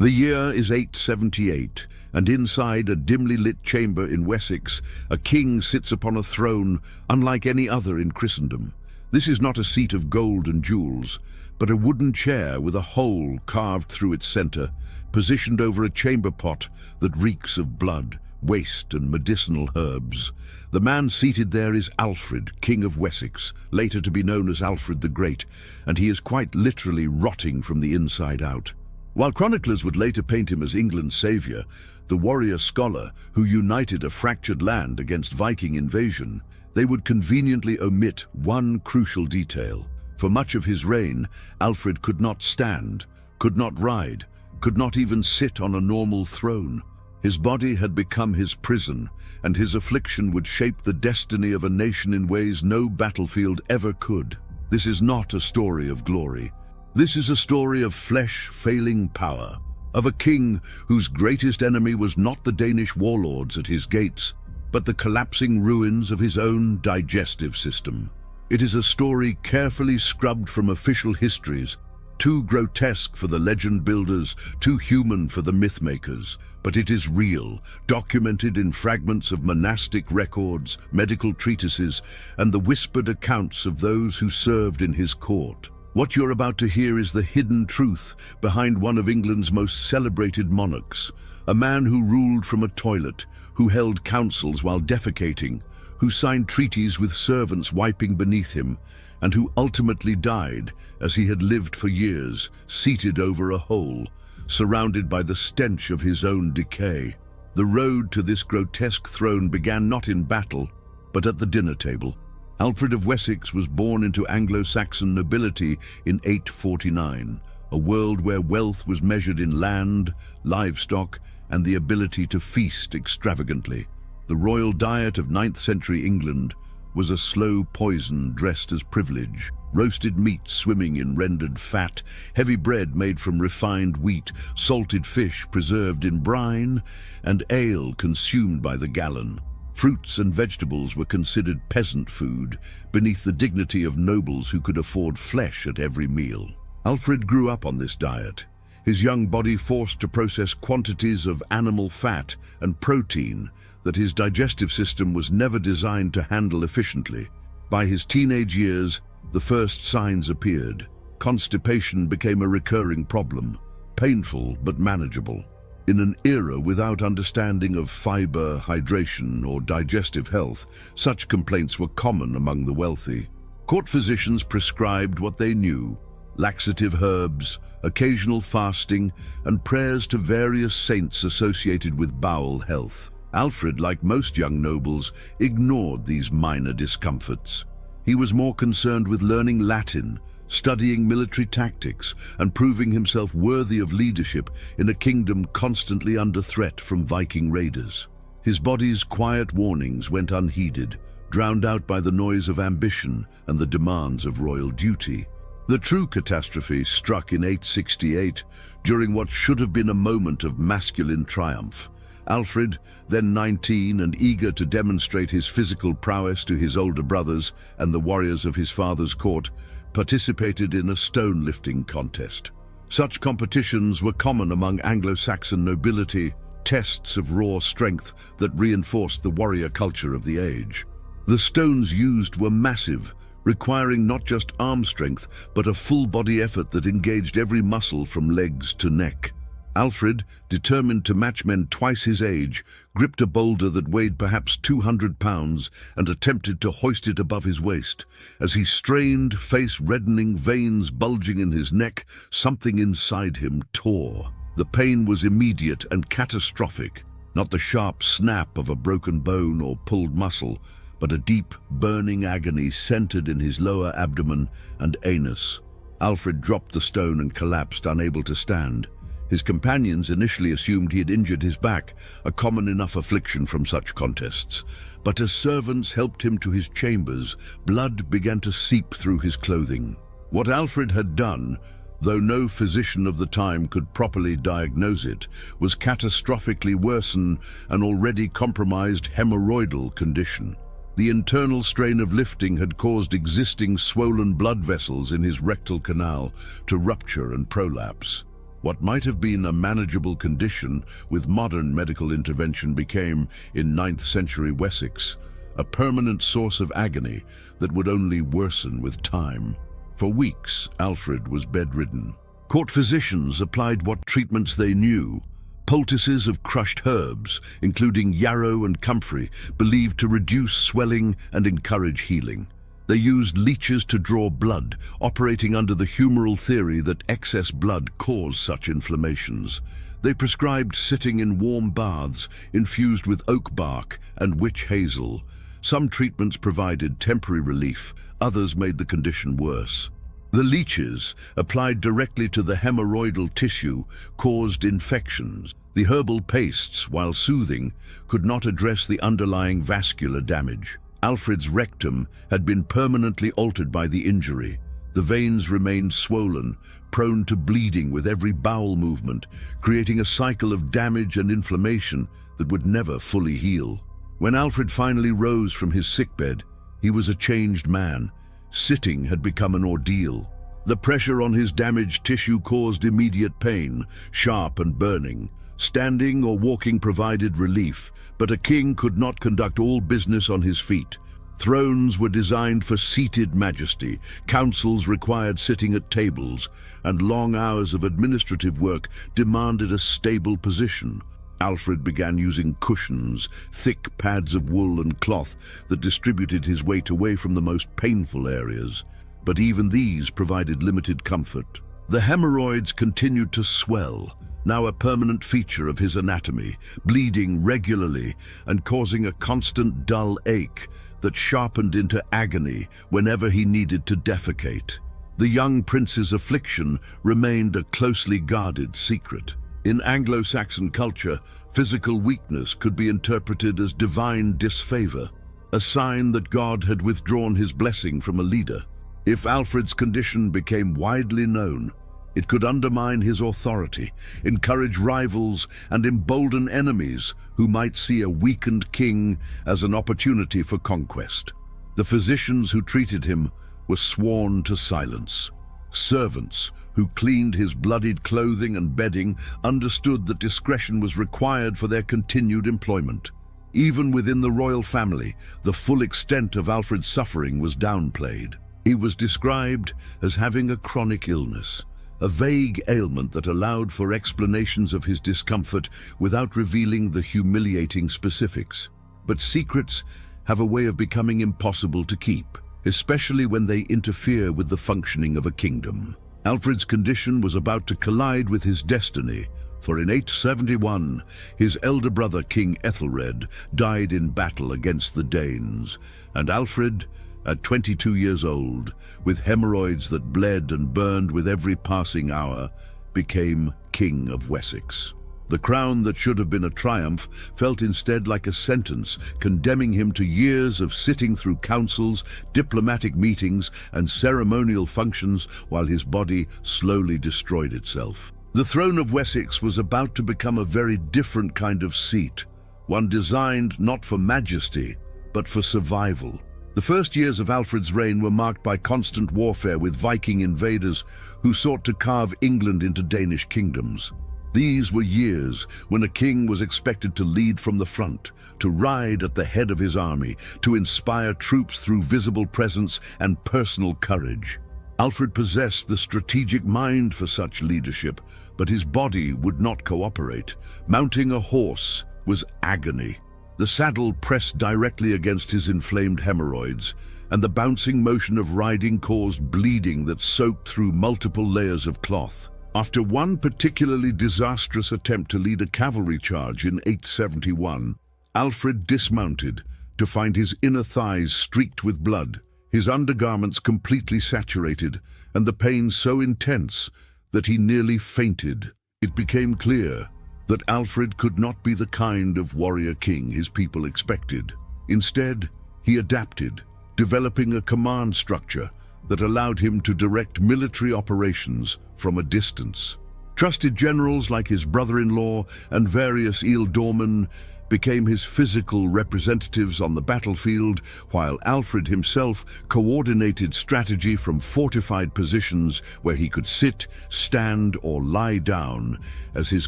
The year is 878, and inside a dimly lit chamber in Wessex, a king sits upon a throne unlike any other in Christendom. This is not a seat of gold and jewels, but a wooden chair with a hole carved through its center, positioned over a chamber pot that reeks of blood, waste, and medicinal herbs. The man seated there is Alfred, King of Wessex, later to be known as Alfred the Great, and he is quite literally rotting from the inside out. While chroniclers would later paint him as England's savior, the warrior scholar who united a fractured land against Viking invasion, they would conveniently omit one crucial detail. For much of his reign, Alfred could not stand, could not ride, could not even sit on a normal throne. His body had become his prison, and his affliction would shape the destiny of a nation in ways no battlefield ever could. This is not a story of glory. This is a story of flesh-failing power, of a king whose greatest enemy was not the Danish warlords at his gates, but the collapsing ruins of his own digestive system. It is a story carefully scrubbed from official histories, too grotesque for the legend builders, too human for the myth makers. But it is real, documented in fragments of monastic records, medical treatises, and the whispered accounts of those who served in his court. What you're about to hear is the hidden truth behind one of England's most celebrated monarchs, a man who ruled from a toilet, who held councils while defecating, who signed treaties with servants wiping beneath him, and who ultimately died as he had lived for years, seated over a hole, surrounded by the stench of his own decay. The road to this grotesque throne began not in battle, but at the dinner table. Alfred of Wessex was born into Anglo-Saxon nobility in 849, a world where wealth was measured in land, livestock, and the ability to feast extravagantly. The royal diet of 9th century England was a slow poison dressed as privilege, roasted meat swimming in rendered fat, heavy bread made from refined wheat, salted fish preserved in brine, and ale consumed by the gallon. Fruits and vegetables were considered peasant food, beneath the dignity of nobles who could afford flesh at every meal. Alfred grew up on this diet, his young body forced to process quantities of animal fat and protein that his digestive system was never designed to handle efficiently. By his teenage years, the first signs appeared. Constipation became a recurring problem, painful but manageable. In an era without understanding of fiber, hydration, or digestive health, such complaints were common among the wealthy. Court physicians prescribed what they knew: laxative herbs, occasional fasting, and prayers to various saints associated with bowel health. Alfred, like most young nobles, ignored these minor discomforts. He was more concerned with learning Latin, studying military tactics, and proving himself worthy of leadership in a kingdom constantly under threat from Viking raiders. His body's quiet warnings went unheeded, drowned out by the noise of ambition and the demands of royal duty. The true catastrophe struck in 868, during what should have been a moment of masculine triumph. Alfred, then 19 and eager to demonstrate his physical prowess to his older brothers and the warriors of his father's court, participated in a stone-lifting contest. Such competitions were common among Anglo-Saxon nobility, tests of raw strength that reinforced the warrior culture of the age. The stones used were massive, requiring not just arm strength, but a full-body effort that engaged every muscle from legs to neck. Alfred, determined to match men twice his age, gripped a boulder that weighed perhaps 200 pounds and attempted to hoist it above his waist. As he strained, face reddening, veins bulging in his neck, something inside him tore. The pain was immediate and catastrophic, not the sharp snap of a broken bone or pulled muscle, but a deep, burning agony centered in his lower abdomen and anus. Alfred dropped the stone and collapsed, unable to stand. His companions initially assumed he had injured his back, a common enough affliction from such contests. But as servants helped him to his chambers, blood began to seep through his clothing. What Alfred had done, though no physician of the time could properly diagnose it, was catastrophically worsen an already compromised hemorrhoidal condition. The internal strain of lifting had caused existing swollen blood vessels in his rectal canal to rupture and prolapse. What might have been a manageable condition with modern medical intervention became, in 9th century Wessex, a permanent source of agony that would only worsen with time. For weeks, Alfred was bedridden. Court physicians applied what treatments they knew, poultices of crushed herbs, including yarrow and comfrey, believed to reduce swelling and encourage healing. They used leeches to draw blood, operating under the humoral theory that excess blood caused such inflammations. They prescribed sitting in warm baths infused with oak bark and witch hazel. Some treatments provided temporary relief, others made the condition worse. The leeches, applied directly to the hemorrhoidal tissue, caused infections. The herbal pastes, while soothing, could not address the underlying vascular damage. Alfred's rectum had been permanently altered by the injury. The veins remained swollen, prone to bleeding with every bowel movement, creating a cycle of damage and inflammation that would never fully heal. When Alfred finally rose from his sickbed, he was a changed man. Sitting had become an ordeal. The pressure on his damaged tissue caused immediate pain, sharp and burning. Standing or walking provided relief, but a king could not conduct all business on his feet. Thrones were designed for seated majesty, councils required sitting at tables, and long hours of administrative work demanded a stable position. Alfred began using cushions, thick pads of wool and cloth that distributed his weight away from the most painful areas. But even these provided limited comfort. The hemorrhoids continued to swell, now a permanent feature of his anatomy, bleeding regularly and causing a constant dull ache that sharpened into agony whenever he needed to defecate. The young prince's affliction remained a closely guarded secret. In Anglo-Saxon culture, physical weakness could be interpreted as divine disfavor, a sign that God had withdrawn his blessing from a leader. If Alfred's condition became widely known, it could undermine his authority, encourage rivals, and embolden enemies who might see a weakened king as an opportunity for conquest. The physicians who treated him were sworn to silence. Servants who cleaned his bloodied clothing and bedding understood that discretion was required for their continued employment. Even within the royal family, the full extent of Alfred's suffering was downplayed. He was described as having a chronic illness, a vague ailment that allowed for explanations of his discomfort without revealing the humiliating specifics. But secrets have a way of becoming impossible to keep, especially when they interfere with the functioning of a kingdom. Alfred's condition was about to collide with his destiny, for in 871, his elder brother King Ethelred died in battle against the Danes, and Alfred, at 22 years old, with hemorrhoids that bled and burned with every passing hour, became King of Wessex. The crown that should have been a triumph felt instead like a sentence, condemning him to years of sitting through councils, diplomatic meetings, and ceremonial functions while his body slowly destroyed itself. The throne of Wessex was about to become a very different kind of seat, one designed not for majesty, but for survival. The first years of Alfred's reign were marked by constant warfare with Viking invaders who sought to carve England into Danish kingdoms. These were years when a king was expected to lead from the front, to ride at the head of his army, to inspire troops through visible presence and personal courage. Alfred possessed the strategic mind for such leadership, but his body would not cooperate. Mounting a horse was agony. The saddle pressed directly against his inflamed hemorrhoids, and the bouncing motion of riding caused bleeding that soaked through multiple layers of cloth. After one particularly disastrous attempt to lead a cavalry charge in 871, Alfred dismounted to find his inner thighs streaked with blood, his undergarments completely saturated, and the pain so intense that he nearly fainted. It became clear that Alfred could not be the kind of warrior king his people expected. Instead, he adapted, developing a command structure that allowed him to direct military operations from a distance. Trusted generals like his brother-in-law and various ealdormen became his physical representatives on the battlefield, while Alfred himself coordinated strategy from fortified positions where he could sit, stand, or lie down as his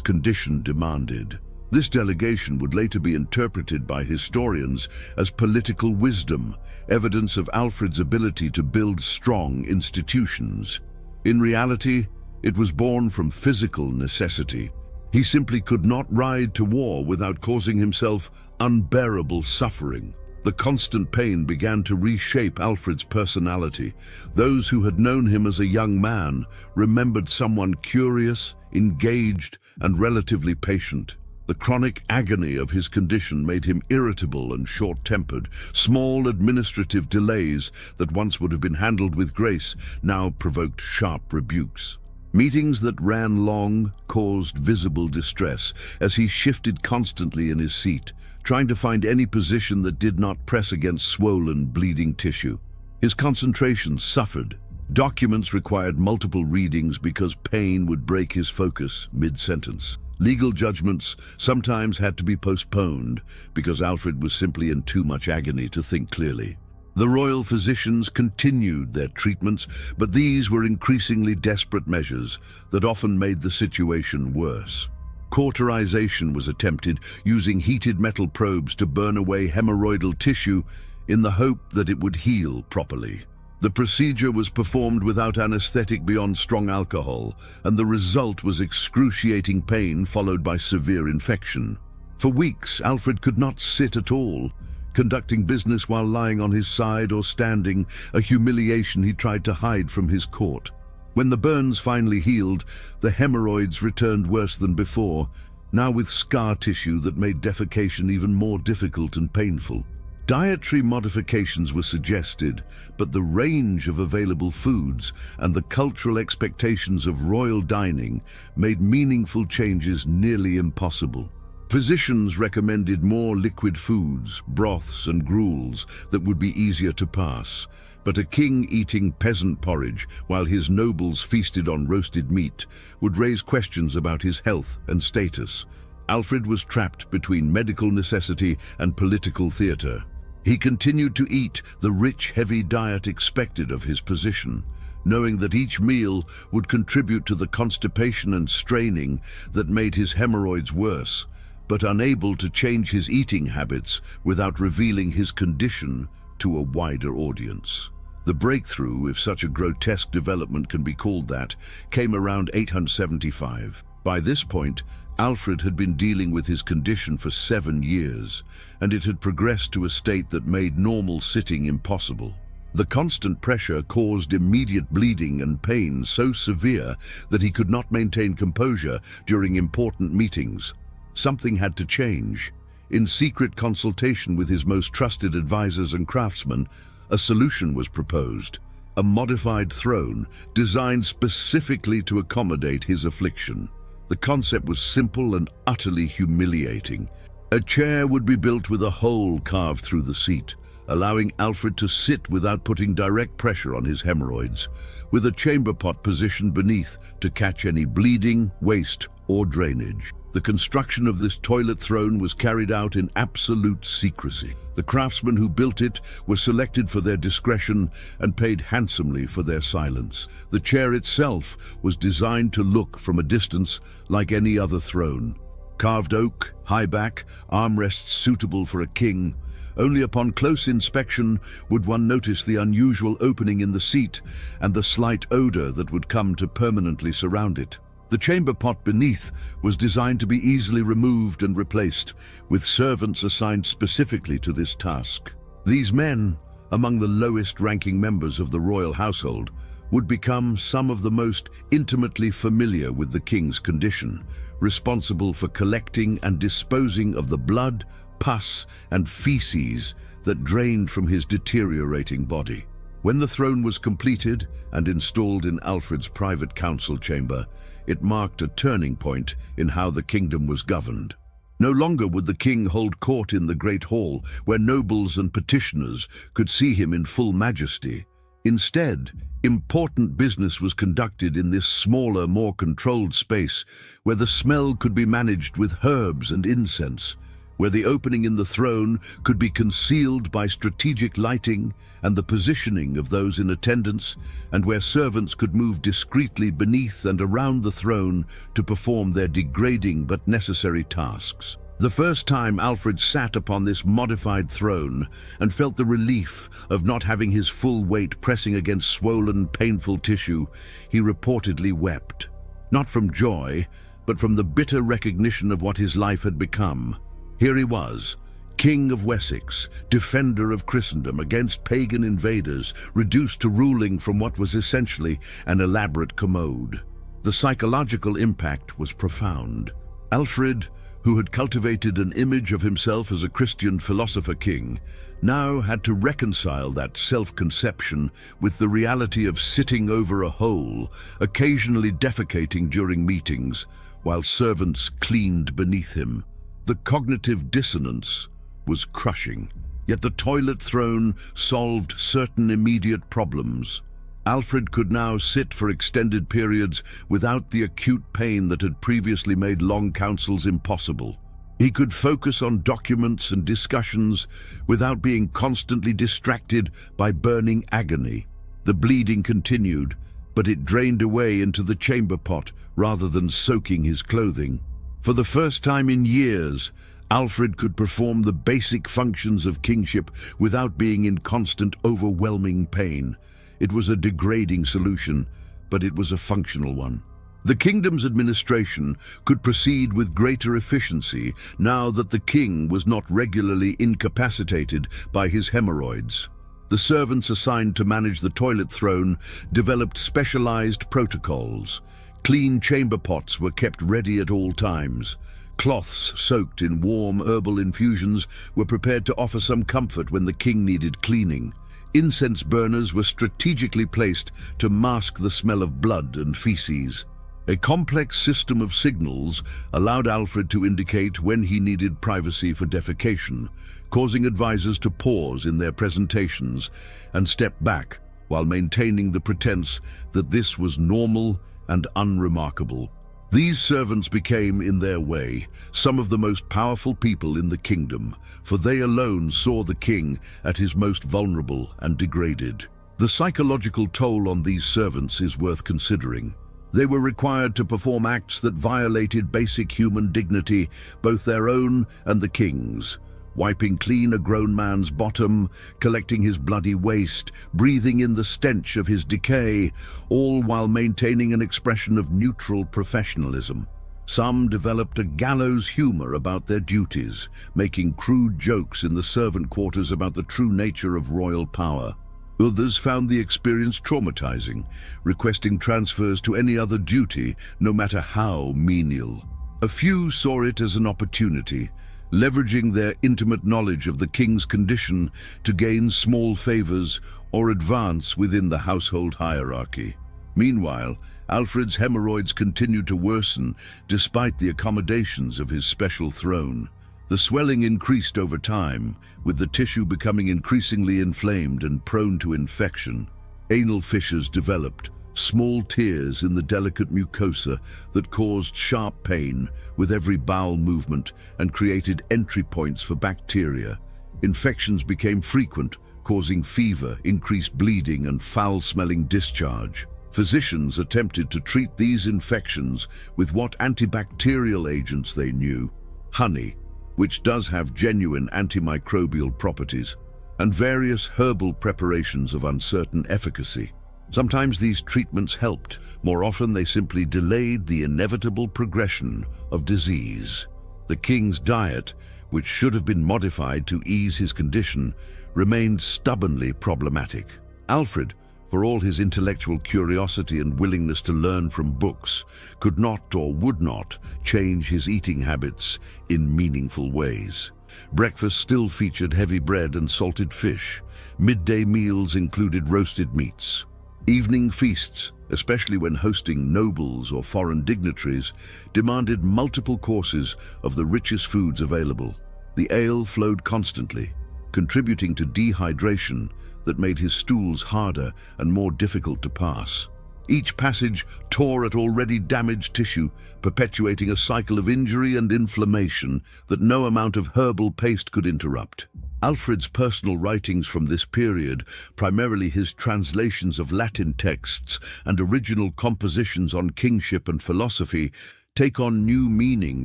condition demanded. This delegation would later be interpreted by historians as political wisdom, evidence of Alfred's ability to build strong institutions. In reality, it was born from physical necessity. He simply could not ride to war without causing himself unbearable suffering. The constant pain began to reshape Alfred's personality. Those who had known him as a young man remembered someone curious, engaged, and relatively patient. The chronic agony of his condition made him irritable and short-tempered. Small administrative delays that once would have been handled with grace now provoked sharp rebukes. Meetings that ran long caused visible distress as he shifted constantly in his seat, trying to find any position that did not press against swollen, bleeding tissue. His concentration suffered. Documents required multiple readings because pain would break his focus mid-sentence. Legal judgments sometimes had to be postponed because Alfred was simply in too much agony to think clearly. The royal physicians continued their treatments, but these were increasingly desperate measures that often made the situation worse. Cauterization was attempted, using heated metal probes to burn away hemorrhoidal tissue in the hope that it would heal properly. The procedure was performed without anesthetic beyond strong alcohol, and the result was excruciating pain followed by severe infection. For weeks, Alfred could not sit at all, conducting business while lying on his side or standing, a humiliation he tried to hide from his court. When the burns finally healed, the hemorrhoids returned worse than before, now with scar tissue that made defecation even more difficult and painful. Dietary modifications were suggested, but the range of available foods and the cultural expectations of royal dining made meaningful changes nearly impossible. Physicians recommended more liquid foods, broths and gruels that would be easier to pass, but a king eating peasant porridge while his nobles feasted on roasted meat would raise questions about his health and status. Alfred was trapped between medical necessity and political theater. He continued to eat the rich, heavy diet expected of his position, knowing that each meal would contribute to the constipation and straining that made his hemorrhoids worse, but unable to change his eating habits without revealing his condition to a wider audience. The breakthrough, if such a grotesque development can be called that, came around 875. By this point, Alfred had been dealing with his condition for 7 years, and it had progressed to a state that made normal sitting impossible. The constant pressure caused immediate bleeding and pain so severe that he could not maintain composure during important meetings. Something had to change. In secret consultation with his most trusted advisors and craftsmen, a solution was proposed: a modified throne designed specifically to accommodate his affliction. The concept was simple and utterly humiliating. A chair would be built with a hole carved through the seat, allowing Alfred to sit without putting direct pressure on his hemorrhoids, with a chamber pot positioned beneath to catch any bleeding, waste, or drainage. The construction of this toilet throne was carried out in absolute secrecy. The craftsmen who built it were selected for their discretion and paid handsomely for their silence. The chair itself was designed to look from a distance like any other throne. Carved oak, high back, armrests suitable for a king. Only upon close inspection would one notice the unusual opening in the seat and the slight odor that would come to permanently surround it. The chamber pot beneath was designed to be easily removed and replaced, with servants assigned specifically to this task. These men, among the lowest-ranking members of the royal household, would become some of the most intimately familiar with the king's condition, responsible for collecting and disposing of the blood, pus, and feces that drained from his deteriorating body. When the throne was completed and installed in Alfred's private council chamber, it marked a turning point in how the kingdom was governed. No longer would the king hold court in the great hall, where nobles and petitioners could see him in full majesty. Instead, important business was conducted in this smaller, more controlled space, where the smell could be managed with herbs and incense, where the opening in the throne could be concealed by strategic lighting and the positioning of those in attendance, and where servants could move discreetly beneath and around the throne to perform their degrading but necessary tasks. The first time Alfred sat upon this modified throne and felt the relief of not having his full weight pressing against swollen, painful tissue, he reportedly wept. Not from joy, but from the bitter recognition of what his life had become. Here he was, King of Wessex, defender of Christendom against pagan invaders, reduced to ruling from what was essentially an elaborate commode. The psychological impact was profound. Alfred, who had cultivated an image of himself as a Christian philosopher king, now had to reconcile that self-conception with the reality of sitting over a hole, occasionally defecating during meetings, while servants cleaned beneath him. The cognitive dissonance was crushing, yet the toilet throne solved certain immediate problems. Alfred could now sit for extended periods without the acute pain that had previously made long councils impossible. He could focus on documents and discussions without being constantly distracted by burning agony. The bleeding continued, but it drained away into the chamber pot rather than soaking his clothing. For the first time in years, Alfred could perform the basic functions of kingship without being in constant, overwhelming pain. It was a degrading solution, but it was a functional one. The kingdom's administration could proceed with greater efficiency now that the king was not regularly incapacitated by his hemorrhoids. The servants assigned to manage the toilet throne developed specialized protocols. Clean chamber pots were kept ready at all times. Cloths soaked in warm herbal infusions were prepared to offer some comfort when the king needed cleaning. Incense burners were strategically placed to mask the smell of blood and feces. A complex system of signals allowed Alfred to indicate when he needed privacy for defecation, causing advisors to pause in their presentations and step back while maintaining the pretense that this was normal and unremarkable. These servants became, in their way, some of the most powerful people in the kingdom, for they alone saw the king at his most vulnerable and degraded. The psychological toll on these servants is worth considering. They were required to perform acts that violated basic human dignity, both their own and the king's. Wiping clean a grown man's bottom, collecting his bloody waste, breathing in the stench of his decay, all while maintaining an expression of neutral professionalism. Some developed a gallows humor about their duties, making crude jokes in the servant quarters about the true nature of royal power. Others found the experience traumatizing, requesting transfers to any other duty, no matter how menial. A few saw it as an opportunity, leveraging their intimate knowledge of the king's condition to gain small favors or advance within the household hierarchy. Meanwhile, Alfred's hemorrhoids continued to worsen despite the accommodations of his special throne. The swelling increased over time, with the tissue becoming increasingly inflamed and prone to infection. Anal fissures developed, small tears in the delicate mucosa that caused sharp pain with every bowel movement and created entry points for bacteria. Infections became frequent, causing fever, increased bleeding, and foul-smelling discharge. Physicians attempted to treat these infections with what antibacterial agents they knew: honey, which does have genuine antimicrobial properties, and various herbal preparations of uncertain efficacy. Sometimes these treatments helped, more often they simply delayed the inevitable progression of disease. The king's diet, which should have been modified to ease his condition, remained stubbornly problematic. Alfred, for all his intellectual curiosity and willingness to learn from books, could not or would not change his eating habits in meaningful ways. Breakfast still featured heavy bread and salted fish. Midday meals included roasted meats. Evening feasts, especially when hosting nobles or foreign dignitaries, demanded multiple courses of the richest foods available. The ale flowed constantly, contributing to dehydration that made his stools harder and more difficult to pass. Each passage tore at already damaged tissue, perpetuating a cycle of injury and inflammation that no amount of herbal paste could interrupt. Alfred's personal writings from this period, primarily his translations of Latin texts and original compositions on kingship and philosophy, take on new meaning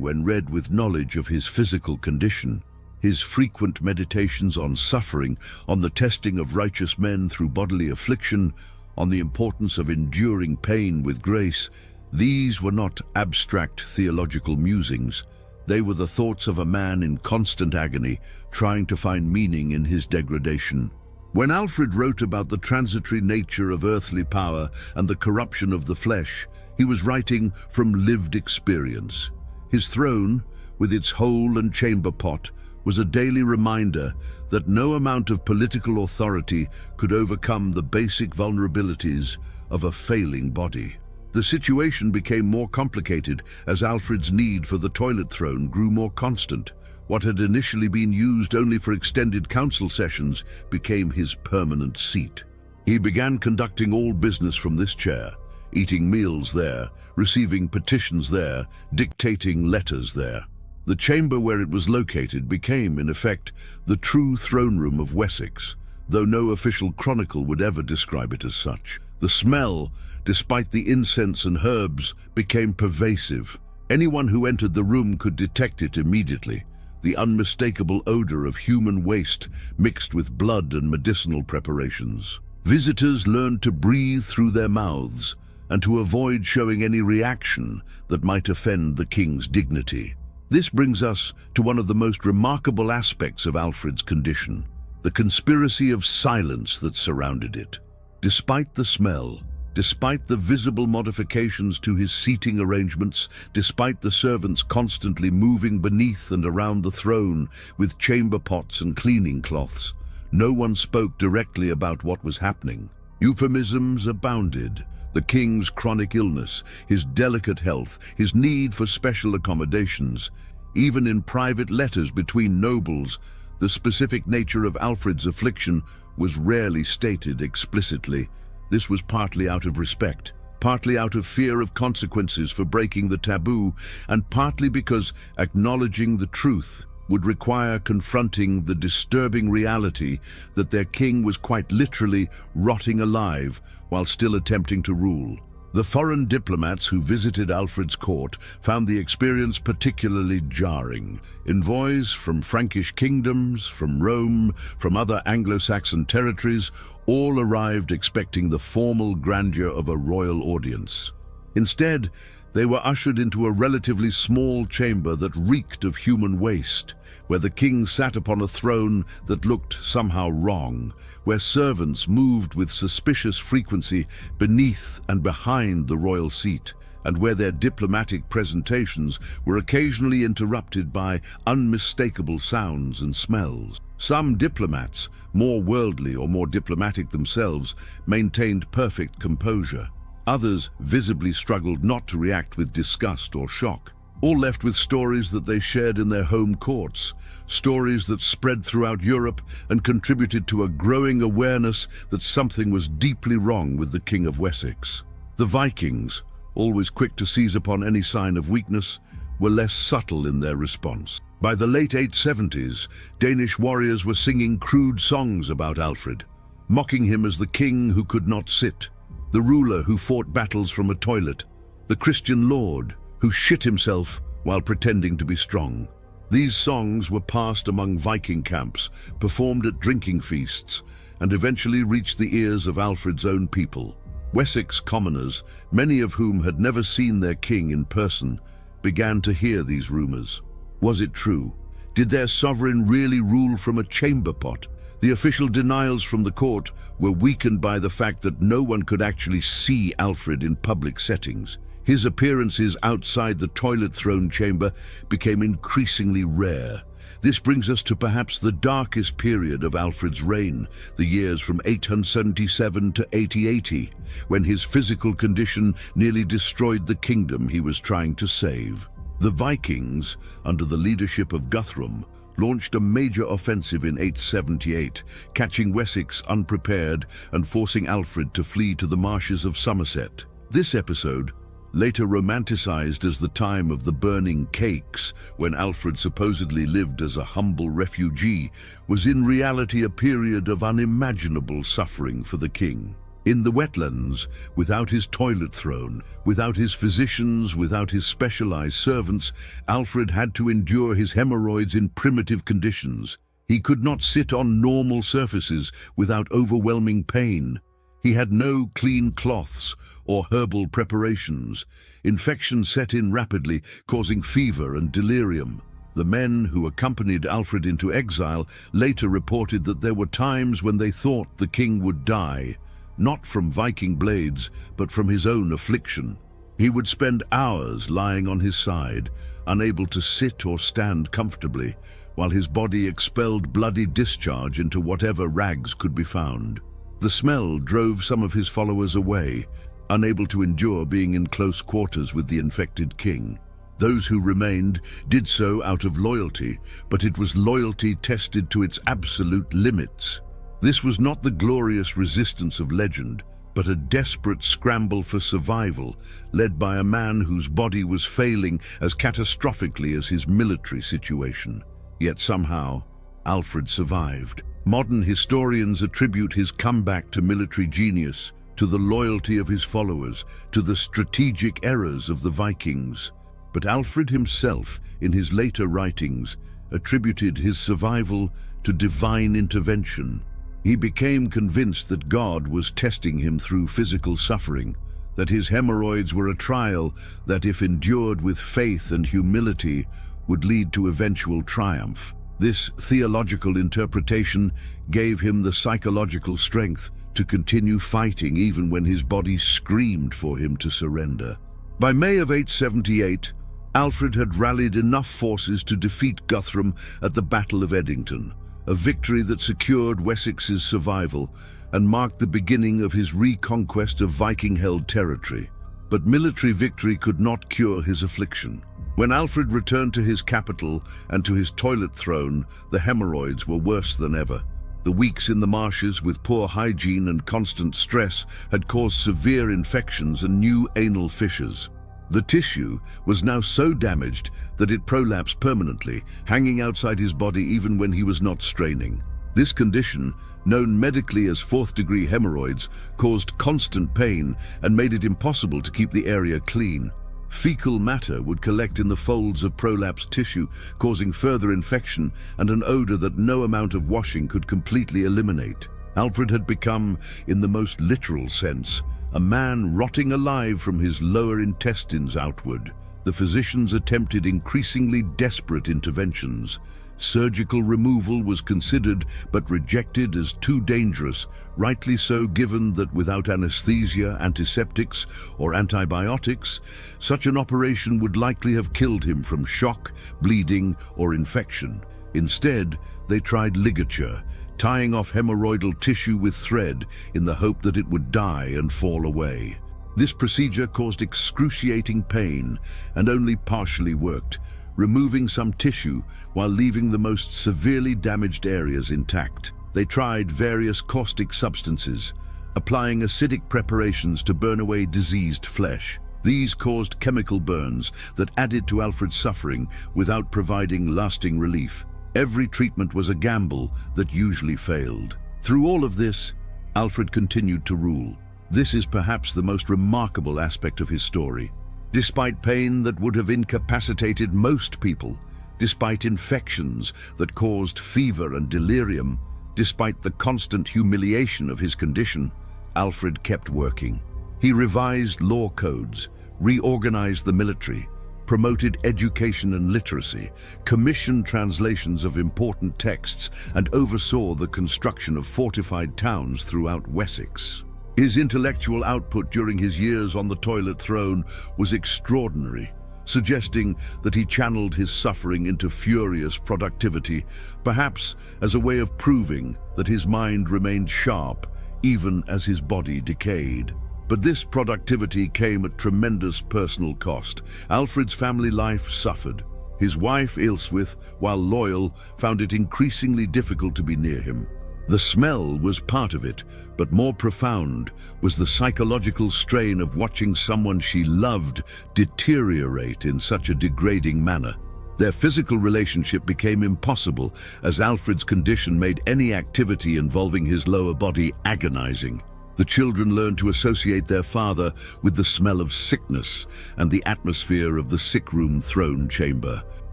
when read with knowledge of his physical condition. His frequent meditations on suffering, on the testing of righteous men through bodily affliction, on the importance of enduring pain with grace, these were not abstract theological musings. They were the thoughts of a man in constant agony, trying to find meaning in his degradation. When Alfred wrote about the transitory nature of earthly power and the corruption of the flesh, he was writing from lived experience. His throne, with its hole and chamber pot, was a daily reminder that no amount of political authority could overcome the basic vulnerabilities of a failing body. The situation became more complicated as Alfred's need for the toilet throne grew more constant. What had initially been used only for extended council sessions became his permanent seat. He began conducting all business from this chair, eating meals there, receiving petitions there, dictating letters there. The chamber where it was located became, in effect, the true throne room of Wessex, though no official chronicle would ever describe it as such. The smell, despite the incense and herbs, became pervasive. Anyone who entered the room could detect it immediately, the unmistakable odor of human waste mixed with blood and medicinal preparations. Visitors learned to breathe through their mouths and to avoid showing any reaction that might offend the king's dignity. This brings us to one of the most remarkable aspects of Alfred's condition, the conspiracy of silence that surrounded it. Despite the smell, despite the visible modifications to his seating arrangements, despite the servants constantly moving beneath and around the throne with chamber pots and cleaning cloths, no one spoke directly about what was happening. Euphemisms abounded. The king's chronic illness, his delicate health, his need for special accommodations. Even in private letters between nobles, the specific nature of Alfred's affliction was rarely stated explicitly. This was partly out of respect, partly out of fear of consequences for breaking the taboo, and partly because acknowledging the truth would require confronting the disturbing reality that their king was quite literally rotting alive while still attempting to rule. The foreign diplomats who visited Alfred's court found the experience particularly jarring. Envoys from Frankish kingdoms, from Rome, from other Anglo-Saxon territories, all arrived expecting the formal grandeur of a royal audience. Instead, they were ushered into a relatively small chamber that reeked of human waste, where the king sat upon a throne that looked somehow wrong, where servants moved with suspicious frequency beneath and behind the royal seat, and where their diplomatic presentations were occasionally interrupted by unmistakable sounds and smells. Some diplomats, more worldly or more diplomatic themselves, maintained perfect composure. Others visibly struggled not to react with disgust or shock. All left with stories that they shared in their home courts, stories that spread throughout Europe and contributed to a growing awareness that something was deeply wrong with the King of Wessex. The Vikings, always quick to seize upon any sign of weakness, were less subtle in their response. By the late 870s, Danish warriors were singing crude songs about Alfred, mocking him as the king who could not sit, the ruler who fought battles from a toilet, the Christian lord who shit himself while pretending to be strong. These songs were passed among Viking camps, performed at drinking feasts, and eventually reached the ears of Alfred's own people. Wessex commoners, many of whom had never seen their king in person, began to hear these rumors. Was it true? Did their sovereign really rule from a chamber pot? The official denials from the court were weakened by the fact that no one could actually see Alfred in public settings. His appearances outside the toilet throne chamber became increasingly rare. This brings us to perhaps the darkest period of Alfred's reign, the years from 877 to 880, when his physical condition nearly destroyed the kingdom he was trying to save. The Vikings, under the leadership of Guthrum, launched a major offensive in 878, catching Wessex unprepared and forcing Alfred to flee to the marshes of Somerset. This episode, later romanticized as the time of the burning cakes, when Alfred supposedly lived as a humble refugee, was in reality a period of unimaginable suffering for the king. In the wetlands, without his toilet throne, without his physicians, without his specialized servants, Alfred had to endure his hemorrhoids in primitive conditions. He could not sit on normal surfaces without overwhelming pain. He had no clean cloths or herbal preparations. Infection set in rapidly, causing fever and delirium. The men who accompanied Alfred into exile later reported that there were times when they thought the king would die, not from Viking blades, but from his own affliction. He would spend hours lying on his side, unable to sit or stand comfortably, while his body expelled bloody discharge into whatever rags could be found. The smell drove some of his followers away, unable to endure being in close quarters with the infected king. Those who remained did so out of loyalty, but it was loyalty tested to its absolute limits. This was not the glorious resistance of legend, but a desperate scramble for survival, led by a man whose body was failing as catastrophically as his military situation. Yet somehow, Alfred survived. Modern historians attribute his comeback to military genius, to the loyalty of his followers, to the strategic errors of the Vikings. But Alfred himself, in his later writings, attributed his survival to divine intervention. He became convinced that God was testing him through physical suffering, that his hemorrhoids were a trial that, if endured with faith and humility, would lead to eventual triumph. This theological interpretation gave him the psychological strength to continue fighting even when his body screamed for him to surrender. By May of 878, Alfred had rallied enough forces to defeat Guthrum at the Battle of Edington, a victory that secured Wessex's survival and marked the beginning of his reconquest of Viking-held territory. But military victory could not cure his affliction. When Alfred returned to his capital and to his toilet throne, the hemorrhoids were worse than ever. The weeks in the marshes with poor hygiene and constant stress had caused severe infections and new anal fissures. The tissue was now so damaged that it prolapsed permanently, hanging outside his body even when he was not straining. This condition, known medically as fourth-degree hemorrhoids, caused constant pain and made it impossible to keep the area clean. Fecal matter would collect in the folds of prolapsed tissue, causing further infection and an odor that no amount of washing could completely eliminate. Alfred had become, in the most literal sense, a man rotting alive from his lower intestines outward. The physicians attempted increasingly desperate interventions. Surgical removal was considered but rejected as too dangerous, rightly so, given that without anesthesia, antiseptics, or antibiotics, such an operation would likely have killed him from shock, bleeding, or infection. Instead, they tried ligature, tying off hemorrhoidal tissue with thread in the hope that it would die and fall away. This procedure caused excruciating pain and only partially worked, removing some tissue while leaving the most severely damaged areas intact. They tried various caustic substances, applying acidic preparations to burn away diseased flesh. These caused chemical burns that added to Alfred's suffering without providing lasting relief. Every treatment was a gamble that usually failed. Through all of this, Alfred continued to rule. This is perhaps the most remarkable aspect of his story. Despite pain that would have incapacitated most people, despite infections that caused fever and delirium, despite the constant humiliation of his condition, Alfred kept working. He revised law codes, reorganized the military, promoted education and literacy, commissioned translations of important texts, and oversaw the construction of fortified towns throughout Wessex. His intellectual output during his years on the toilet throne was extraordinary, suggesting that he channeled his suffering into furious productivity, perhaps as a way of proving that his mind remained sharp even as his body decayed. But this productivity came at tremendous personal cost. Alfred's family life suffered. His wife, Ailswith, while loyal, found it increasingly difficult to be near him. The smell was part of it, but more profound was the psychological strain of watching someone she loved deteriorate in such a degrading manner. Their physical relationship became impossible as Alfred's condition made any activity involving his lower body agonizing. The children learned to associate their father with the smell of sickness and the atmosphere of the sick-room throne chamber.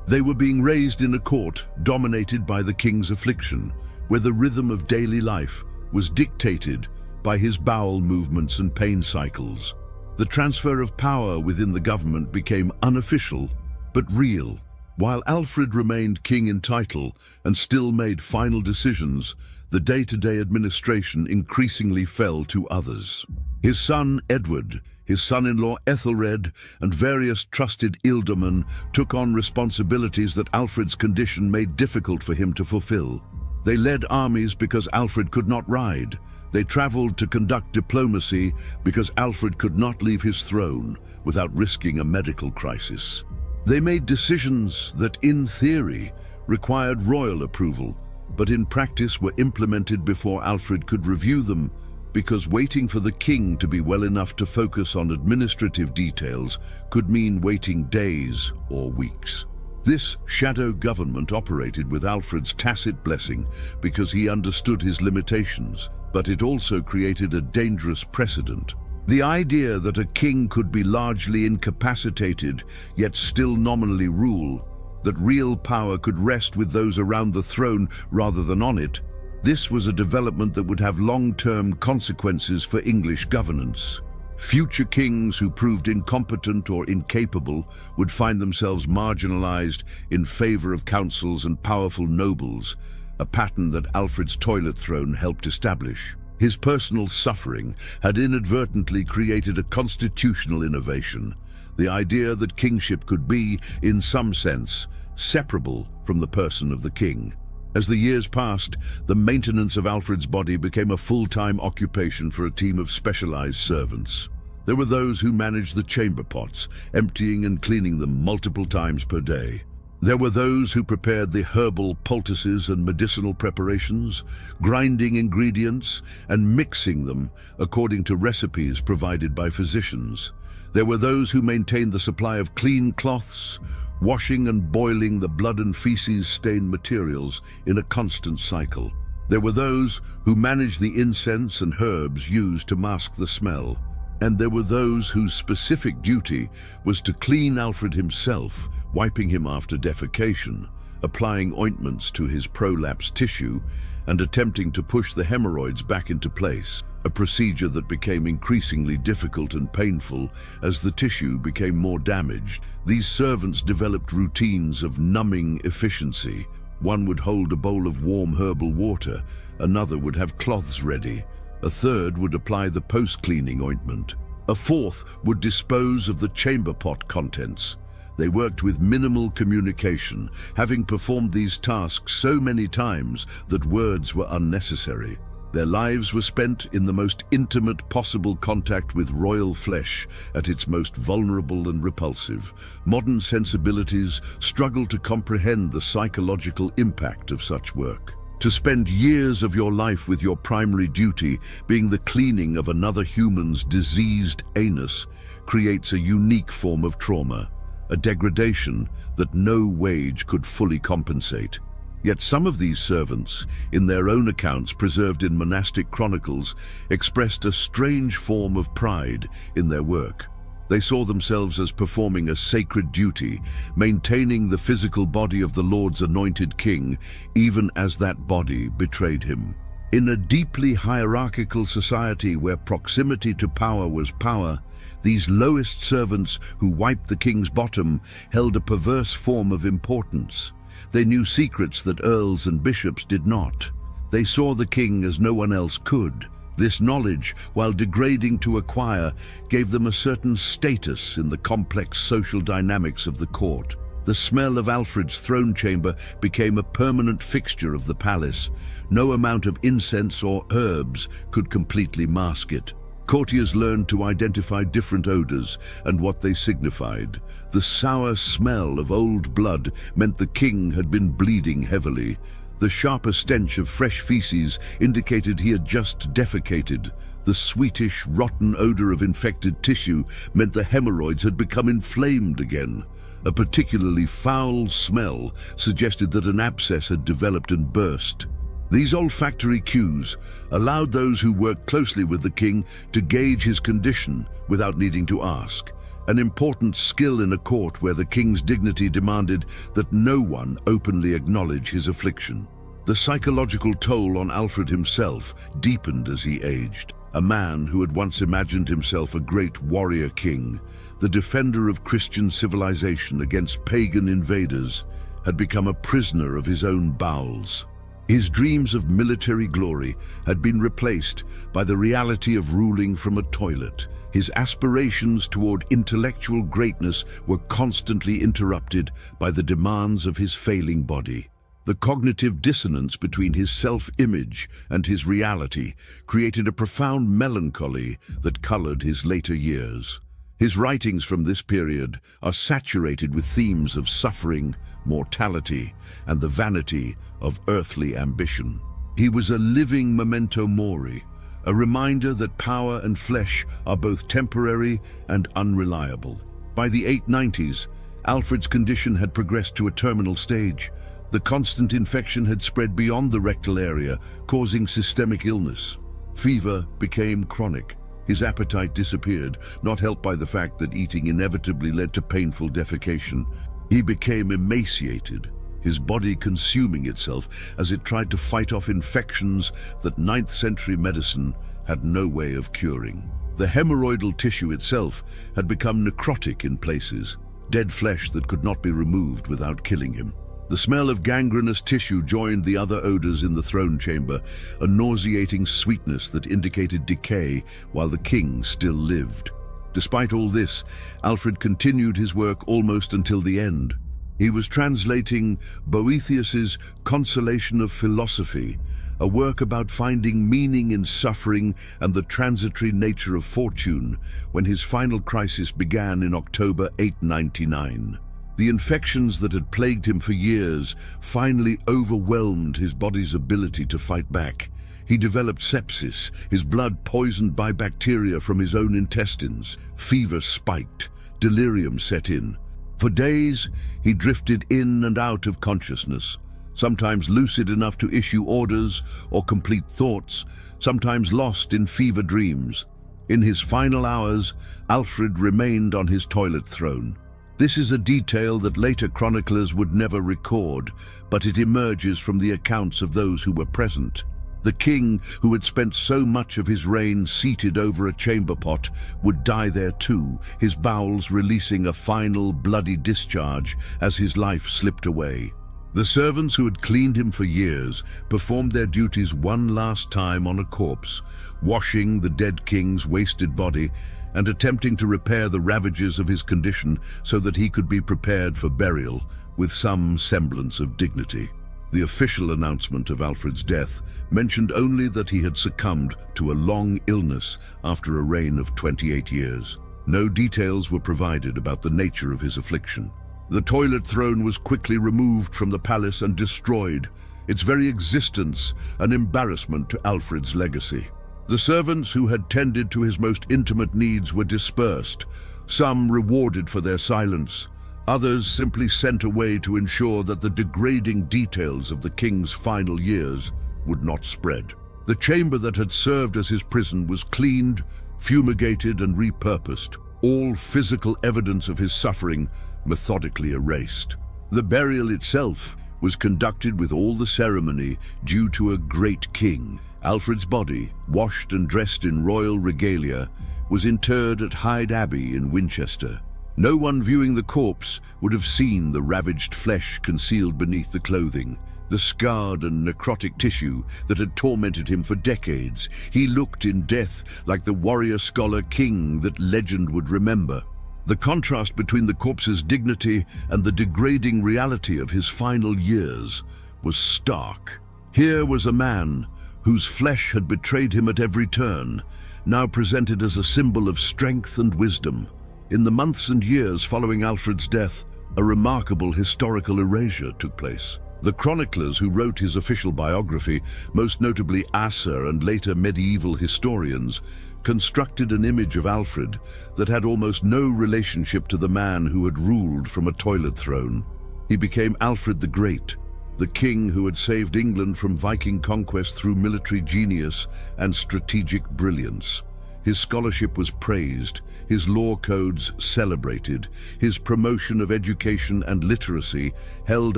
They were being raised in a court dominated by the king's affliction, where the rhythm of daily life was dictated by his bowel movements and pain cycles. The transfer of power within the government became unofficial, but real. While Alfred remained king in title and still made final decisions, the day-to-day administration increasingly fell to others. His son Edward, his son-in-law Ethelred, and various trusted ealdormen took on responsibilities that Alfred's condition made difficult for him to fulfill. They led armies because Alfred could not ride. They traveled to conduct diplomacy because Alfred could not leave his throne without risking a medical crisis. They made decisions that, in theory, required royal approval, but in practice were implemented before Alfred could review them, because waiting for the king to be well enough to focus on administrative details could mean waiting days or weeks. This shadow government operated with Alfred's tacit blessing because he understood his limitations, but it also created a dangerous precedent. The idea that a king could be largely incapacitated yet still nominally rule, that real power could rest with those around the throne rather than on it, this was a development that would have long-term consequences for English governance. Future kings who proved incompetent or incapable would find themselves marginalized in favor of councils and powerful nobles, a pattern that Alfred's toilet throne helped establish. His personal suffering had inadvertently created a constitutional innovation, the idea that kingship could be, in some sense, separable from the person of the king. As the years passed, the maintenance of Alfred's body became a full-time occupation for a team of specialized servants. There were those who managed the chamber pots, emptying and cleaning them multiple times per day. There were those who prepared the herbal poultices and medicinal preparations, grinding ingredients and mixing them according to recipes provided by physicians. There were those who maintained the supply of clean cloths, washing and boiling the blood and feces-stained materials in a constant cycle. There were those who managed the incense and herbs used to mask the smell. And there were those whose specific duty was to clean Alfred himself, wiping him after defecation, applying ointments to his prolapsed tissue, and attempting to push the hemorrhoids back into place, a procedure that became increasingly difficult and painful as the tissue became more damaged. These servants developed routines of numbing efficiency. One would hold a bowl of warm herbal water, another would have cloths ready, a third would apply the post-cleaning ointment. A fourth would dispose of the chamber pot contents. They worked with minimal communication, having performed these tasks so many times that words were unnecessary. Their lives were spent in the most intimate possible contact with royal flesh at its most vulnerable and repulsive. Modern sensibilities struggle to comprehend the psychological impact of such work. To spend years of your life with your primary duty being the cleaning of another human's diseased anus creates a unique form of trauma, a degradation that no wage could fully compensate. Yet some of these servants, in their own accounts preserved in monastic chronicles, expressed a strange form of pride in their work. They saw themselves as performing a sacred duty, maintaining the physical body of the Lord's anointed king, even as that body betrayed him. In a deeply hierarchical society where proximity to power was power, these lowest servants who wiped the king's bottom held a perverse form of importance. They knew secrets that earls and bishops did not. They saw the king as no one else could. This knowledge, while degrading to acquire, gave them a certain status in the complex social dynamics of the court. The smell of Alfred's throne chamber became a permanent fixture of the palace. No amount of incense or herbs could completely mask it. Courtiers learned to identify different odors and what they signified. The sour smell of old blood meant the king had been bleeding heavily. The sharper stench of fresh feces indicated he had just defecated. The sweetish, rotten odor of infected tissue meant the hemorrhoids had become inflamed again. A particularly foul smell suggested that an abscess had developed and burst. These olfactory cues allowed those who worked closely with the king to gauge his condition without needing to ask, an important skill in a court where the king's dignity demanded that no one openly acknowledge his affliction. The psychological toll on Alfred himself deepened as he aged. A man who had once imagined himself a great warrior king, the defender of Christian civilization against pagan invaders, had become a prisoner of his own bowels. His dreams of military glory had been replaced by the reality of ruling from a toilet. His aspirations toward intellectual greatness were constantly interrupted by the demands of his failing body. The cognitive dissonance between his self-image and his reality created a profound melancholy that colored his later years. His writings from this period are saturated with themes of suffering, mortality, and the vanity of earthly ambition. He was a living memento mori, a reminder that power and flesh are both temporary and unreliable. By the 890s, Alfred's condition had progressed to a terminal stage. The constant infection had spread beyond the rectal area, causing systemic illness. Fever became chronic. His appetite disappeared, not helped by the fact that eating inevitably led to painful defecation. He became emaciated, his body consuming itself as it tried to fight off infections that 9th century medicine had no way of curing. The hemorrhoidal tissue itself had become necrotic in places, dead flesh that could not be removed without killing him. The smell of gangrenous tissue joined the other odors in the throne chamber, a nauseating sweetness that indicated decay while the king still lived. Despite all this, Alfred continued his work almost until the end. He was translating Boethius's Consolation of Philosophy, a work about finding meaning in suffering and the transitory nature of fortune, when his final crisis began in October 899. The infections that had plagued him for years finally overwhelmed his body's ability to fight back. He developed sepsis, his blood poisoned by bacteria from his own intestines. Fever spiked, delirium set in. For days, he drifted in and out of consciousness, sometimes lucid enough to issue orders or complete thoughts, sometimes lost in fever dreams. In his final hours, Alfred remained on his toilet throne. This is a detail that later chroniclers would never record, but it emerges from the accounts of those who were present. The king, who had spent so much of his reign seated over a chamber pot, would die there too, his bowels releasing a final bloody discharge as his life slipped away. The servants who had cleaned him for years performed their duties one last time on a corpse, washing the dead king's wasted body and attempting to repair the ravages of his condition so that he could be prepared for burial with some semblance of dignity. The official announcement of Alfred's death mentioned only that he had succumbed to a long illness after a reign of 28 years. No details were provided about the nature of his affliction. The toilet throne was quickly removed from the palace and destroyed, its very existence an embarrassment to Alfred's legacy. The servants who had tended to his most intimate needs were dispersed, some rewarded for their silence, others simply sent away to ensure that the degrading details of the king's final years would not spread. The chamber that had served as his prison was cleaned, fumigated, and repurposed, all physical evidence of his suffering methodically erased. The burial itself was conducted with all the ceremony due to a great king. Alfred's body, washed and dressed in royal regalia, was interred at Hyde Abbey in Winchester. No one viewing the corpse would have seen the ravaged flesh concealed beneath the clothing, the scarred and necrotic tissue that had tormented him for decades. He looked in death like the warrior scholar king that legend would remember. The contrast between the corpse's dignity and the degrading reality of his final years was stark. Here was a man whose flesh had betrayed him at every turn, now presented as a symbol of strength and wisdom. In the months and years following Alfred's death, a remarkable historical erasure took place. The chroniclers who wrote his official biography, most notably Asser and later medieval historians, constructed an image of Alfred that had almost no relationship to the man who had ruled from a toilet throne. He became Alfred the Great, the king who had saved England from Viking conquest through military genius and strategic brilliance. His scholarship was praised, his law codes celebrated, his promotion of education and literacy held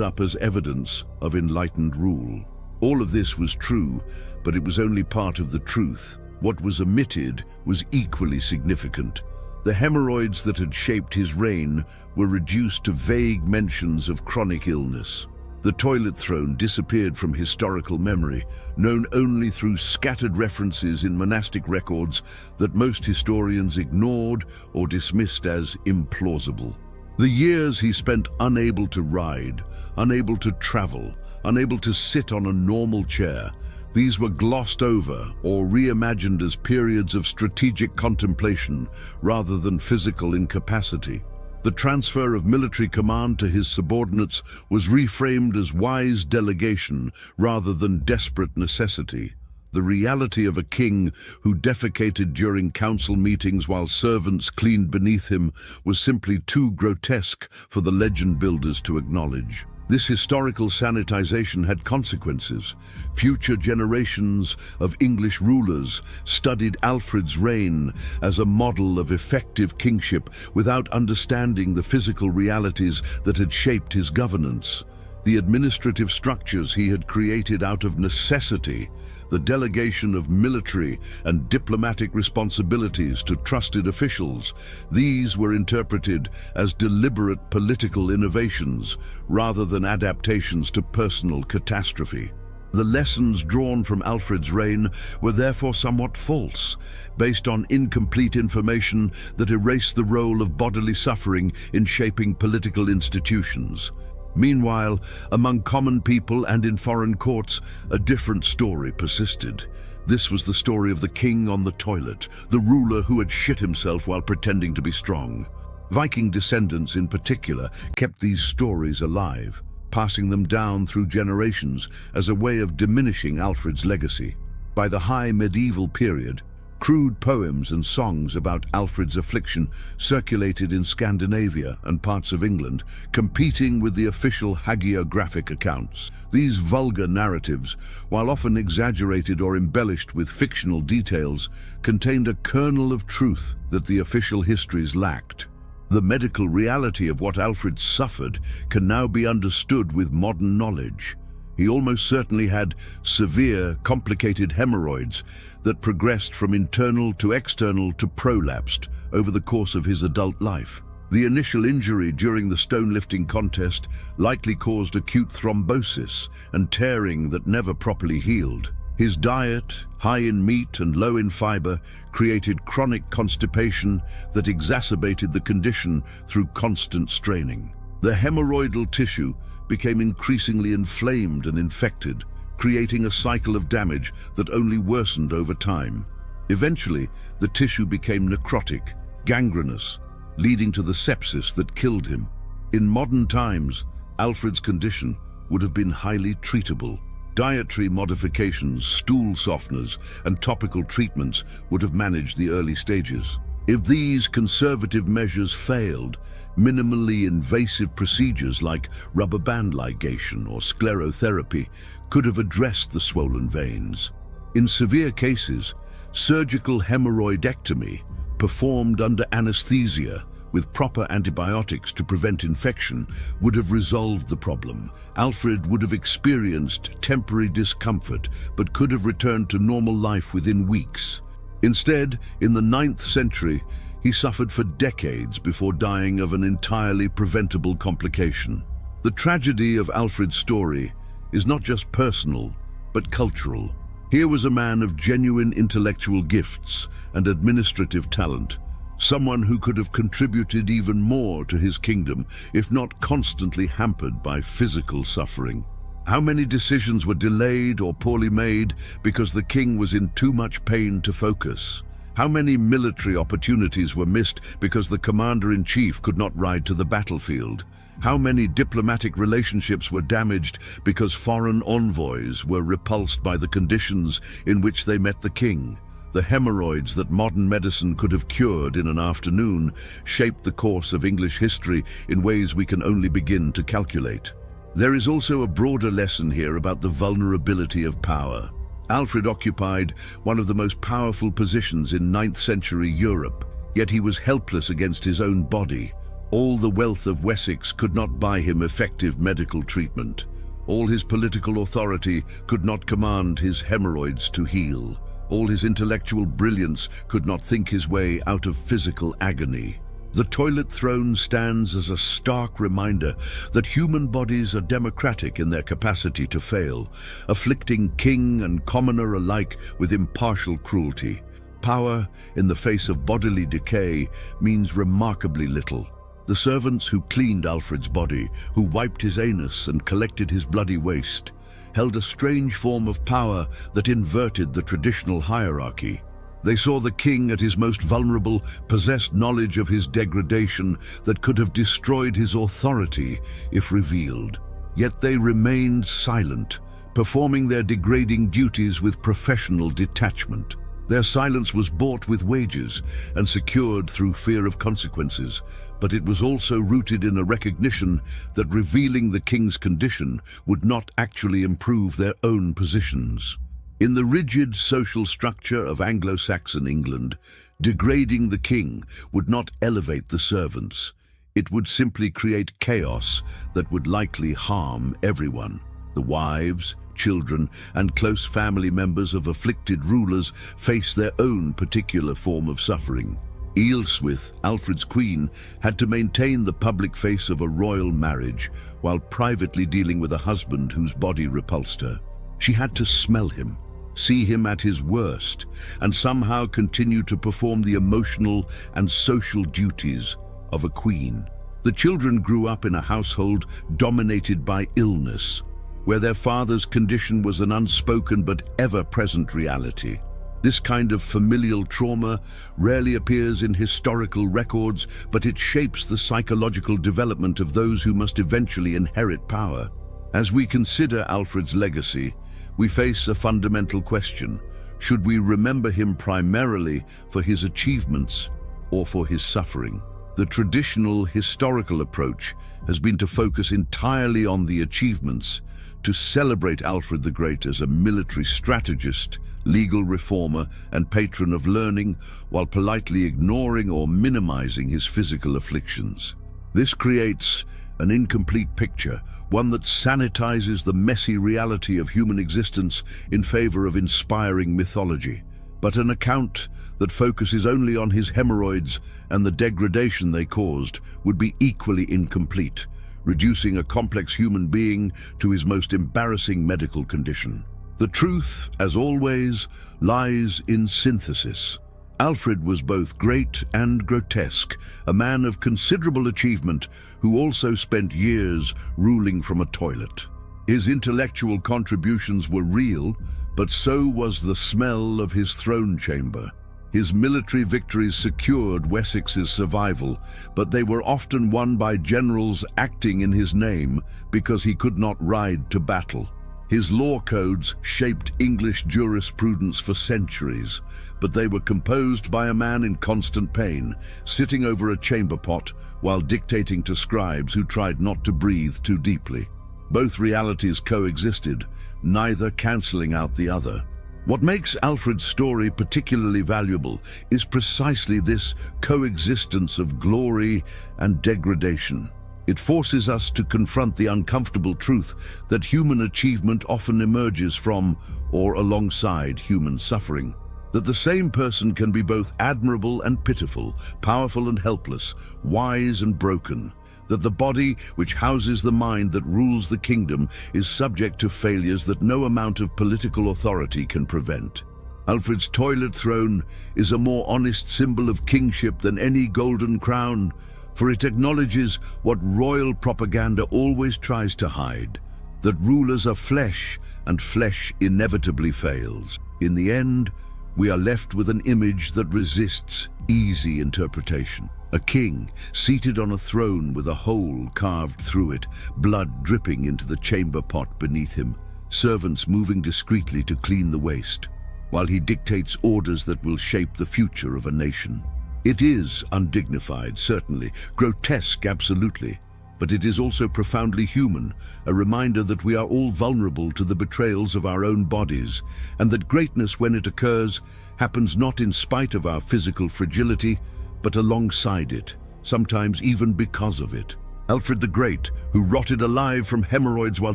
up as evidence of enlightened rule. All of this was true, but it was only part of the truth. What was omitted was equally significant. The hemorrhoids that had shaped his reign were reduced to vague mentions of chronic illness. The toilet throne disappeared from historical memory, known only through scattered references in monastic records that most historians ignored or dismissed as implausible. The years he spent unable to ride, unable to travel, unable to sit on a normal chair, these were glossed over or reimagined as periods of strategic contemplation rather than physical incapacity. The transfer of military command to his subordinates was reframed as wise delegation rather than desperate necessity. The reality of a king who defecated during council meetings while servants cleaned beneath him was simply too grotesque for the legend builders to acknowledge. This historical sanitization had consequences. Future generations of English rulers studied Alfred's reign as a model of effective kingship without understanding the physical realities that had shaped his governance. The administrative structures he had created out of necessity, the delegation of military and diplomatic responsibilities to trusted officials, these were interpreted as deliberate political innovations rather than adaptations to personal catastrophe. The lessons drawn from Alfred's reign were therefore somewhat false, based on incomplete information that erased the role of bodily suffering in shaping political institutions. Meanwhile, among common people and in foreign courts, a different story persisted. This was the story of the king on the toilet, the ruler who had shit himself while pretending to be strong. Viking descendants in particular kept these stories alive, passing them down through generations as a way of diminishing Alfred's legacy. By the high medieval period, crude poems and songs about Alfred's affliction circulated in Scandinavia and parts of England, competing with the official hagiographic accounts. These vulgar narratives, while often exaggerated or embellished with fictional details, contained a kernel of truth that the official histories lacked. The medical reality of what Alfred suffered can now be understood with modern knowledge. He almost certainly had severe, complicated hemorrhoids that progressed from internal to external to prolapsed over the course of his adult life. The initial injury during the stone-lifting contest likely caused acute thrombosis and tearing that never properly healed. His diet, high in meat and low in fiber, created chronic constipation that exacerbated the condition through constant straining. The hemorrhoidal tissue became increasingly inflamed and infected, creating a cycle of damage that only worsened over time. Eventually, the tissue became necrotic, gangrenous, leading to the sepsis that killed him. In modern times, Alfred's condition would have been highly treatable. Dietary modifications, stool softeners, and topical treatments would have managed the early stages. If these conservative measures failed, minimally invasive procedures like rubber band ligation or sclerotherapy could have addressed the swollen veins. In severe cases, surgical hemorrhoidectomy, performed under anesthesia with proper antibiotics to prevent infection, would have resolved the problem. Alfred would have experienced temporary discomfort but could have returned to normal life within weeks. Instead, in the 9th century, he suffered for decades before dying of an entirely preventable complication. The tragedy of Alfred's story is not just personal, but cultural. Here was a man of genuine intellectual gifts and administrative talent, someone who could have contributed even more to his kingdom if not constantly hampered by physical suffering. How many decisions were delayed or poorly made because the king was in too much pain to focus? How many military opportunities were missed because the commander-in-chief could not ride to the battlefield? How many diplomatic relationships were damaged because foreign envoys were repulsed by the conditions in which they met the king? The hemorrhoids that modern medicine could have cured in an afternoon shaped the course of English history in ways we can only begin to calculate. There is also a broader lesson here about the vulnerability of power. Alfred occupied one of the most powerful positions in 9th century Europe, yet he was helpless against his own body. All the wealth of Wessex could not buy him effective medical treatment. All his political authority could not command his hemorrhoids to heal. All his intellectual brilliance could not think his way out of physical agony. The toilet throne stands as a stark reminder that human bodies are democratic in their capacity to fail, afflicting king and commoner alike with impartial cruelty. Power, in the face of bodily decay, means remarkably little. The servants who cleaned Alfred's body, who wiped his anus and collected his bloody waste, held a strange form of power that inverted the traditional hierarchy. They saw the king at his most vulnerable, possessed knowledge of his degradation that could have destroyed his authority if revealed. Yet they remained silent, performing their degrading duties with professional detachment. Their silence was bought with wages and secured through fear of consequences, but it was also rooted in a recognition that revealing the king's condition would not actually improve their own positions. In the rigid social structure of Anglo-Saxon England, degrading the king would not elevate the servants. It would simply create chaos that would likely harm everyone. The wives, children, and close family members of afflicted rulers face their own particular form of suffering. Ealhswith, Alfred's queen, had to maintain the public face of a royal marriage while privately dealing with a husband whose body repulsed her. She had to smell him, see him at his worst, and somehow continue to perform the emotional and social duties of a queen. The children grew up in a household dominated by illness, where their father's condition was an unspoken but ever-present reality. This kind of familial trauma rarely appears in historical records, but it shapes the psychological development of those who must eventually inherit power. As we consider Alfred's legacy, we face a fundamental question. Should we remember him primarily for his achievements or for his suffering? The traditional historical approach has been to focus entirely on the achievements, to celebrate Alfred the Great as a military strategist, legal reformer, and patron of learning, while politely ignoring or minimizing his physical afflictions. This creates an incomplete picture, one that sanitizes the messy reality of human existence in favor of inspiring mythology. But an account that focuses only on his hemorrhoids and the degradation they caused would be equally incomplete, reducing a complex human being to his most embarrassing medical condition. The truth, as always, lies in synthesis. Alfred was both great and grotesque, a man of considerable achievement who also spent years ruling from a toilet. His intellectual contributions were real, but so was the smell of his throne chamber. His military victories secured Wessex's survival, but they were often won by generals acting in his name because he could not ride to battle. His law codes shaped English jurisprudence for centuries, but they were composed by a man in constant pain, sitting over a chamber pot while dictating to scribes who tried not to breathe too deeply. Both realities coexisted, neither cancelling out the other. What makes Alfred's story particularly valuable is precisely this coexistence of glory and degradation. It forces us to confront the uncomfortable truth that human achievement often emerges from or alongside human suffering. That the same person can be both admirable and pitiful, powerful and helpless, wise and broken. That the body, which houses the mind that rules the kingdom, is subject to failures that no amount of political authority can prevent. Alfred's toilet throne is a more honest symbol of kingship than any golden crown, for it acknowledges what royal propaganda always tries to hide, that rulers are flesh, and flesh inevitably fails. In the end, we are left with an image that resists easy interpretation. A king seated on a throne with a hole carved through it, blood dripping into the chamber pot beneath him, servants moving discreetly to clean the waste, while he dictates orders that will shape the future of a nation. It is undignified, certainly, grotesque, absolutely, but it is also profoundly human, a reminder that we are all vulnerable to the betrayals of our own bodies, and that greatness, when it occurs, happens not in spite of our physical fragility, but alongside it, sometimes even because of it. Alfred the Great, who rotted alive from hemorrhoids while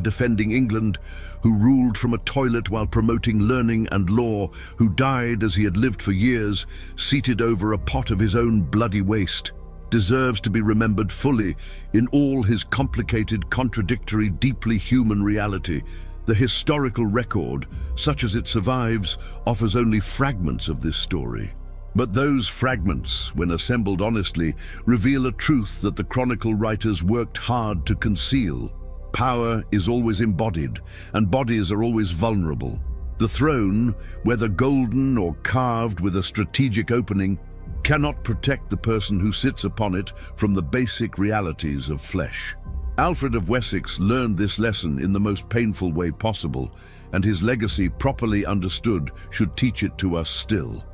defending England, who ruled from a toilet while promoting learning and law, who died as he had lived for years, seated over a pot of his own bloody waste, deserves to be remembered fully in all his complicated, contradictory, deeply human reality. The historical record, such as it survives, offers only fragments of this story. But those fragments, when assembled honestly, reveal a truth that the chronicle writers worked hard to conceal. Power is always embodied, and bodies are always vulnerable. The throne, whether golden or carved with a strategic opening, cannot protect the person who sits upon it from the basic realities of flesh. Alfred of Wessex learned this lesson in the most painful way possible, and his legacy, properly understood, should teach it to us still.